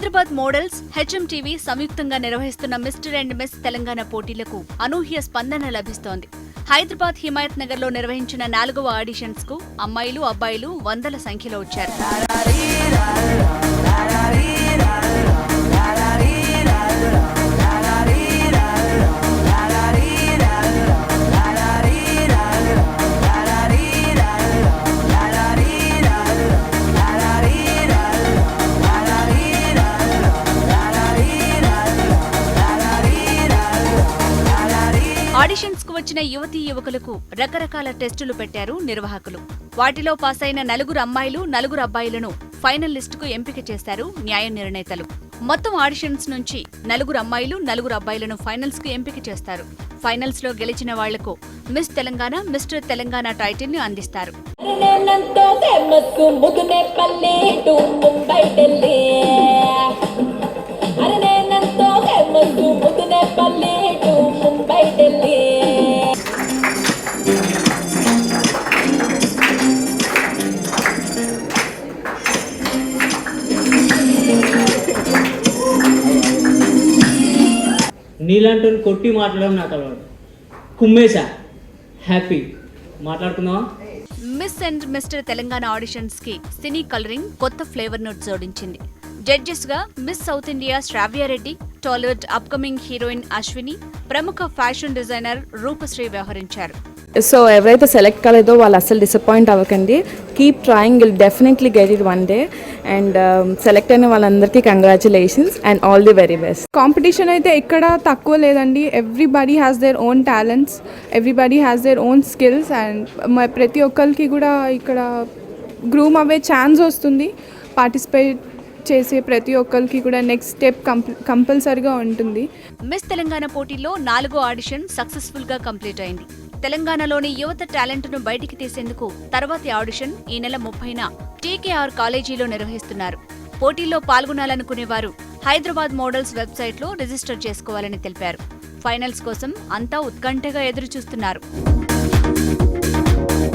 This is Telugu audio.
హైదరాబాద్ మోడల్స్, హెచ్ఎంటీవీ సంయుక్తంగా నిర్వహిస్తున్న మిస్టర్ అండ్ మిస్ తెలంగాణ పోటీలకు అనూహ్య స్పందన లభిస్తోంది. హైదరాబాద్ హిమాయత్ నగర్ లో నిర్వహించిన 4వ ఆడిషన్స్ కు అమ్మాయిలు, అబ్బాయిలు వందల సంఖ్యలో వచ్చారు. ఆడిషన్స్ కు వచ్చిన యువతీ యువకులకు రకరకాల టెస్టులు పెట్టారు నిర్వాహకులు. వాటిలో పాస్ అయిన 4 అమ్మాయిలు, 4 అబ్బాయిలను ఫైనల్ లిస్టుకు ఎంపిక చేశారు న్యాయ నిర్ణేతలు. మొత్తం ఆడిషన్స్ నుంచి 4 అమ్మాయిలు, 4 అబ్బాయిలను ఫైనల్స్ కు ఎంపిక చేస్తారు. ఫైనల్స్ లో గెలిచిన వాళ్లకు miss Telangana, mister Telangana title ని అందిస్తారు. నీలాంటి కొట్టి మాట్లాడడం నాకు అలవాటు. కుమ్మేశా, హ్యాపీ మాట్లాడుకుందామా? Miss and mister Telangana auditions కి సినీ కలరింగ్ కొత్త ఫ్లేవర్ ను జోడించింది. జడ్జెస్ గా miss south India Sravyareddy, Tollywood upcoming heroine Ashwini, ప్రముఖ ఫ్యాషన్ డిజైనర్ రూపశ్రీ వ్యవహరించారు. సో ఎవరైతే సెలెక్ట్ కాలేదో వాళ్ళు అసలు డిసప్పాయింట్ అవ్వకండి. Keep trying, will definitely get it one day. And select అయిన వాళ్ళందరికీ congratulations and all the very best. Competition అయితే ఎక్కడ తక్కువ లేదండి. Everybody has their own talents, everybody has their own skills. And ప్రతి ఒక్కరికి కూడా ఇక్కడ గ్రూమ్ అవ్వే ఛాన్స్ వస్తుంది. పార్టిసిపేట్ చేసే ప్రతి ఒక్కరికి కూడా నెక్స్ట్ స్టెప్ కంపల్సరిగా ఉంటుంది. మిస్ తెలంగాణ పోటీలో 4వ ఆడిషన్ సక్సెస్ఫుల్ గా కంప్లీట్ అయింది. తెలంగాణలోని యువత టాలెంట్ ను బయటికి తీసేందుకు తర్వాతి ఆడిషన్ ఈ నెల 30న టీకేఆర్ కాలేజీలో నిర్వహిస్తున్నారు. పోటీల్లో పాల్గొనాలనుకునేవారు హైదరాబాద్ మోడల్స్ వెబ్సైట్ లో రిజిస్టర్ చేసుకోవాలని తెలిపారు. ఫైనల్స్ కోసం అంతా ఉత్కంఠగా ఎదురుచూస్తున్నారు.